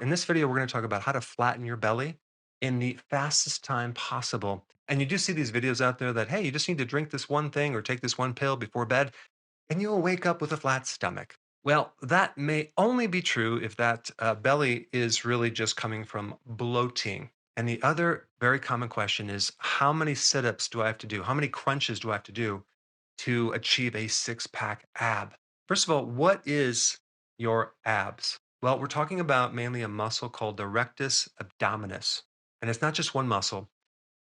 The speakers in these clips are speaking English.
In this video, we're going to talk about how to flatten your belly in the fastest time possible. And you do see these videos out there that, hey, you just need to drink this one thing or take this one pill before bed, and you'll wake up with a flat stomach. Well, that may only be true if that belly is really just coming from bloating. And the other very common question is, how many sit ups do I have to do? How many crunches do I have to do to achieve a six pack ab? First of all, what is your abs? Well, we're talking about mainly a muscle called the rectus abdominis. And it's not just one muscle,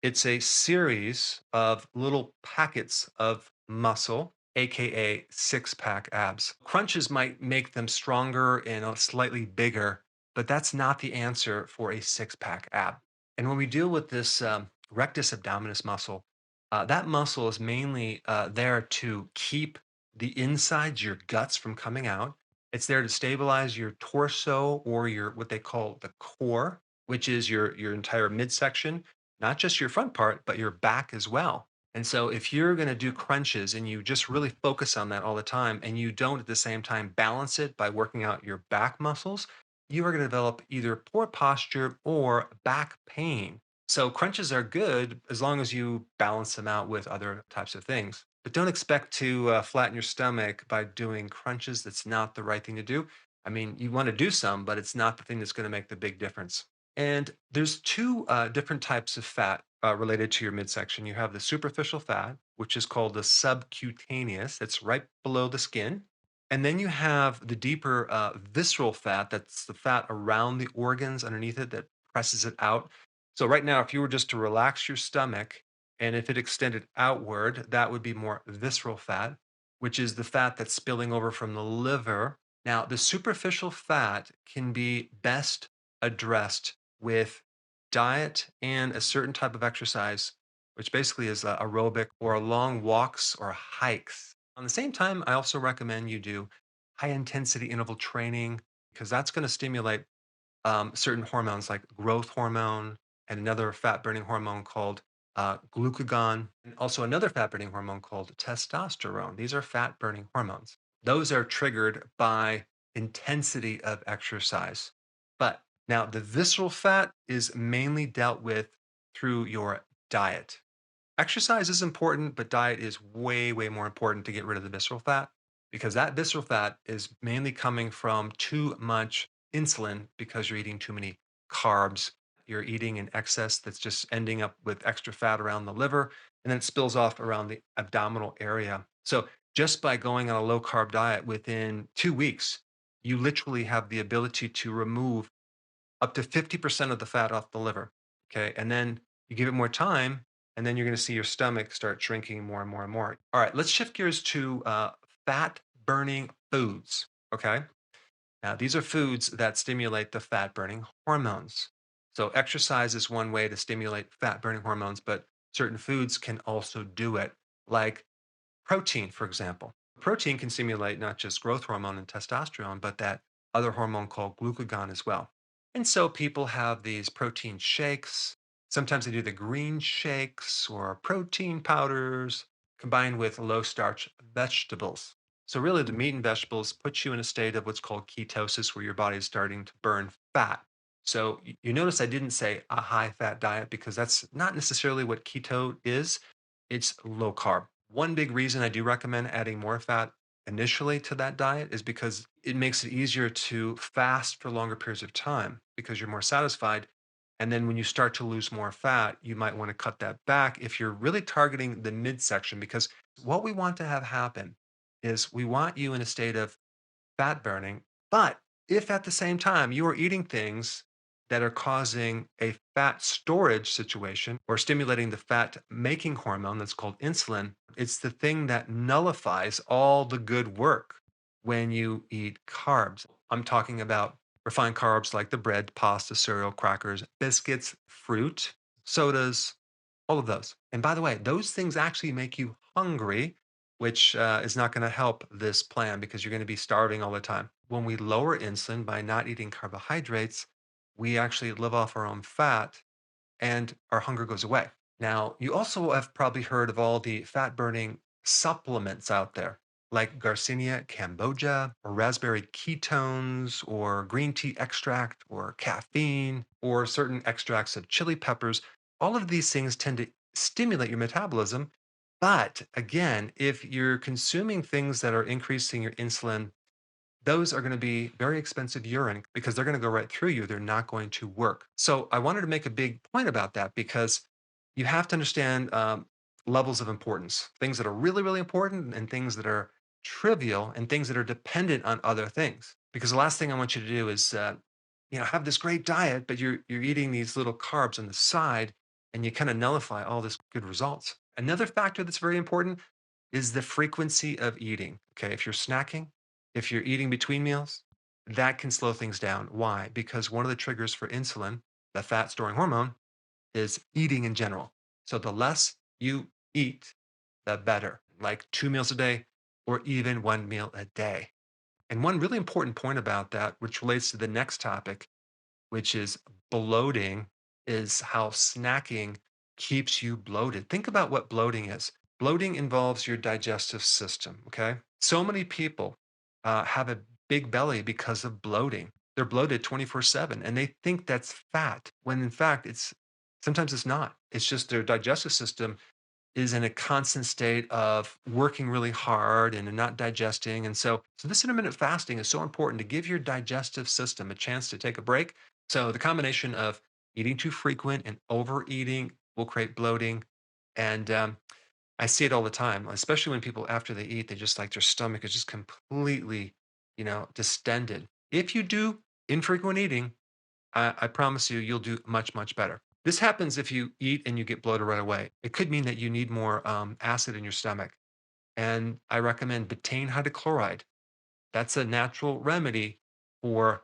it's a series of little packets of muscle, AKA six pack abs. Crunches might make them stronger and slightly bigger, but that's not the answer for a six pack ab. And when we deal with this rectus abdominis muscle, that muscle is mainly there to keep the insides, your guts, from coming out. It's there to stabilize your torso or your what they call the core, which is your entire midsection, not just your front part, but your back as well. And so if you're going to do crunches and you just really focus on that all the time and you don't at the same time balance it by working out your back muscles, you are going to develop either poor posture or back pain. So crunches are good as long as you balance them out with other types of things. But don't expect to flatten your stomach by doing crunches. That's not the right thing to do. I mean, you want to do some, but it's not the thing that's going to make the big difference. And there's two different types of fat related to your midsection. You have the superficial fat, which is called the subcutaneous. That's right below the skin. And then you have the deeper visceral fat. That's the fat around the organs underneath it that presses it out. So right now, if you were just to relax your stomach and if it extended outward, that would be more visceral fat, which is the fat that's spilling over from the liver. Now, the superficial fat can be best addressed with diet and a certain type of exercise, which basically is aerobic or long walks or hikes. On the same time, I also recommend you do high intensity interval training because that's going to stimulate certain hormones like growth hormone and another fat burning hormone called glucagon, and also another fat burning hormone called testosterone. These are fat burning hormones. Those are triggered by intensity of exercise. But now the visceral fat is mainly dealt with through your diet. Exercise is important, but diet is way, way more important to get rid of the visceral fat because that visceral fat is mainly coming from too much insulin because you're eating too many carbs. You're eating in excess that's just ending up with extra fat around the liver and then it spills off around the abdominal area. So, just by going on a low carb diet within 2 weeks, you literally have the ability to remove up to 50% of the fat off the liver. Okay. And then you give it more time, and then you're going to see your stomach start shrinking more and more and more. All right. Let's shift gears to fat burning foods. Okay. Now, these are foods that stimulate the fat burning hormones. So, exercise is one way to stimulate fat burning hormones, but certain foods can also do it, like protein, for example. Protein can stimulate not just growth hormone and testosterone, but that other hormone called glucagon as well. And so people have these protein shakes. Sometimes they do the green shakes or protein powders combined with low starch vegetables. So, really, the meat and vegetables put you in a state of what's called ketosis, where your body is starting to burn fat. So, you notice I didn't say a high fat diet because that's not necessarily what keto is. It's low carb. One big reason I do recommend adding more fat initially to that diet is because it makes it easier to fast for longer periods of time because you're more satisfied. And then when you start to lose more fat, you might want to cut that back if you're really targeting the midsection. Because what we want to have happen is we want you in a state of fat burning. But if at the same time you are eating things that are causing a fat storage situation or stimulating the fat making hormone that's called insulin, it's the thing that nullifies all the good work when you eat carbs. I'm talking about refined carbs like the bread, pasta, cereal, crackers, biscuits, fruit, sodas, all of those. And by the way, those things actually make you hungry, which is not going to help this plan because you're going to be starving all the time. When we lower insulin by not eating carbohydrates, we actually live off our own fat and our hunger goes away. Now, you also have probably heard of all the fat burning supplements out there, like Garcinia cambogia, or raspberry ketones, or green tea extract, or caffeine, or certain extracts of chili peppers. All of these things tend to stimulate your metabolism. But again, if you're consuming things that are increasing your insulin, those are going to be very expensive urine because they're going to go right through you. They're not going to work. So I wanted to make a big point about that because you have to understand levels of importance, things that are really, really important and things that are trivial and things that are dependent on other things. Because the last thing I want you to do is, have this great diet, but you're eating these little carbs on the side, and you kind of nullify all this good results. Another factor that's very important is the frequency of eating. Okay, if you're snacking, if you're eating between meals, that can slow things down. Why? Because one of the triggers for insulin, the fat storing hormone, is eating in general. So the less you eat, the better, like 2 meals a day or even 1 meal a day. And one really important point about that, which relates to the next topic, which is bloating, is how snacking keeps you bloated. Think about what bloating is. Bloating involves your digestive system. Okay. So many people have a big belly because of bloating. They're bloated 24/7 and they think that's fat when in fact sometimes it's not. It's just their digestive system is in a constant state of working really hard and not digesting. And so this intermittent fasting is so important to give your digestive system a chance to take a break. So the combination of eating too frequent and overeating will create bloating. And I see it all the time, especially when people after they eat, they just like their stomach is just completely, distended. If you do infrequent eating, I promise you, you'll do much, much better. This happens if you eat and you get bloated right away. It could mean that you need more acid in your stomach. And I recommend betaine hydrochloride. That's a natural remedy for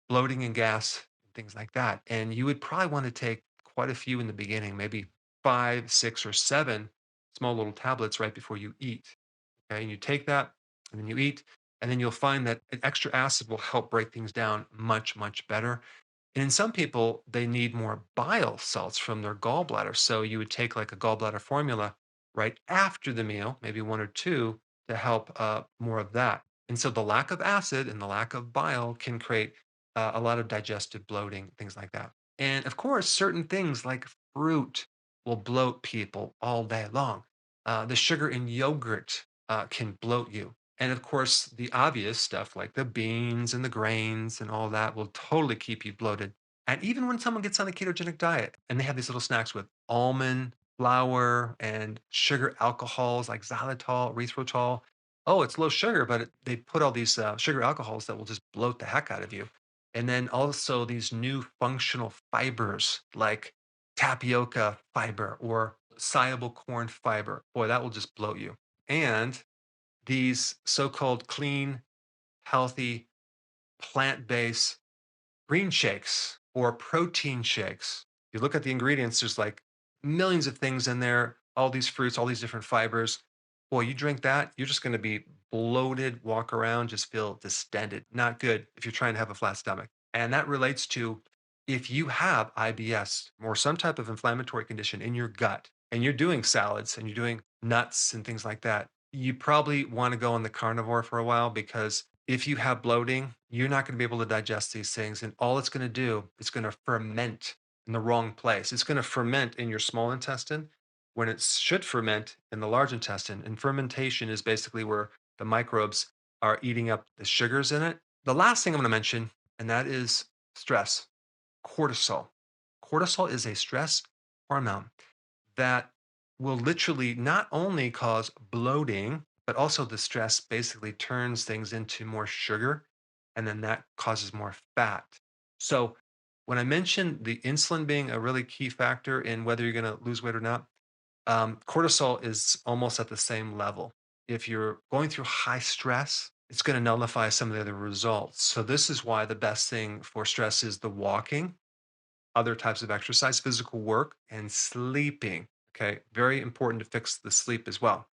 bloating and gas, things like that. And you would probably want to take quite a few in the beginning, maybe 5, 6, or 7 small little tablets right before you eat. Okay. And you take that and then you eat. And then you'll find that an extra acid will help break things down much, much better. And in some people, they need more bile salts from their gallbladder. So you would take like a gallbladder formula right after the meal, maybe one or two, to help more of that. And so the lack of acid and the lack of bile can create a lot of digestive bloating, things like that. And of course, certain things like fruit will bloat people all day long. The sugar in yogurt can bloat you. And of course, the obvious stuff like the beans and the grains and all that will totally keep you bloated. And even when someone gets on a ketogenic diet and they have these little snacks with almond flour and sugar alcohols like xylitol, erythritol. Oh, it's low sugar, but they put all these sugar alcohols that will just bloat the heck out of you. And then also these new functional fibers like tapioca fiber or soluble corn fiber. Boy, that will just bloat you. And these so-called clean, healthy, plant-based green shakes or protein shakes. You look at the ingredients, there's like millions of things in there, all these fruits, all these different fibers. Boy, you drink that, you're just going to be bloated, walk around, just feel distended. Not good if you're trying to have a flat stomach. And that relates to if you have IBS or some type of inflammatory condition in your gut and you're doing salads and you're doing nuts and things like that, you probably want to go on the carnivore for a while because if you have bloating, you're not going to be able to digest these things. And all it's going to do is going to ferment in the wrong place. It's going to ferment in your small intestine when it should ferment in the large intestine. And fermentation is basically where the microbes are eating up the sugars in it. The last thing I'm going to mention, and that is stress, cortisol. Cortisol is a stress hormone that will literally not only cause bloating, but also the stress basically turns things into more sugar, and then that causes more fat. So, when I mentioned the insulin being a really key factor in whether you're going to lose weight or not, cortisol is almost at the same level. If you're going through high stress, it's going to nullify some of the other results. So, this is why the best thing for stress is the walking, other types of exercise, physical work, and sleeping. Okay, very important to fix the sleep as well.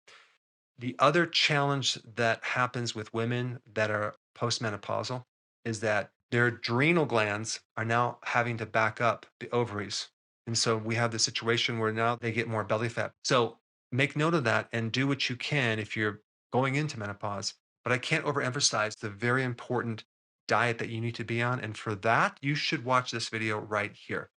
The other challenge that happens with women that are postmenopausal is that their adrenal glands are now having to back up the ovaries. And so we have the situation where now they get more belly fat. So make note of that and do what you can if you're going into menopause. But I can't overemphasize the very important diet that you need to be on. And for that, you should watch this video right here.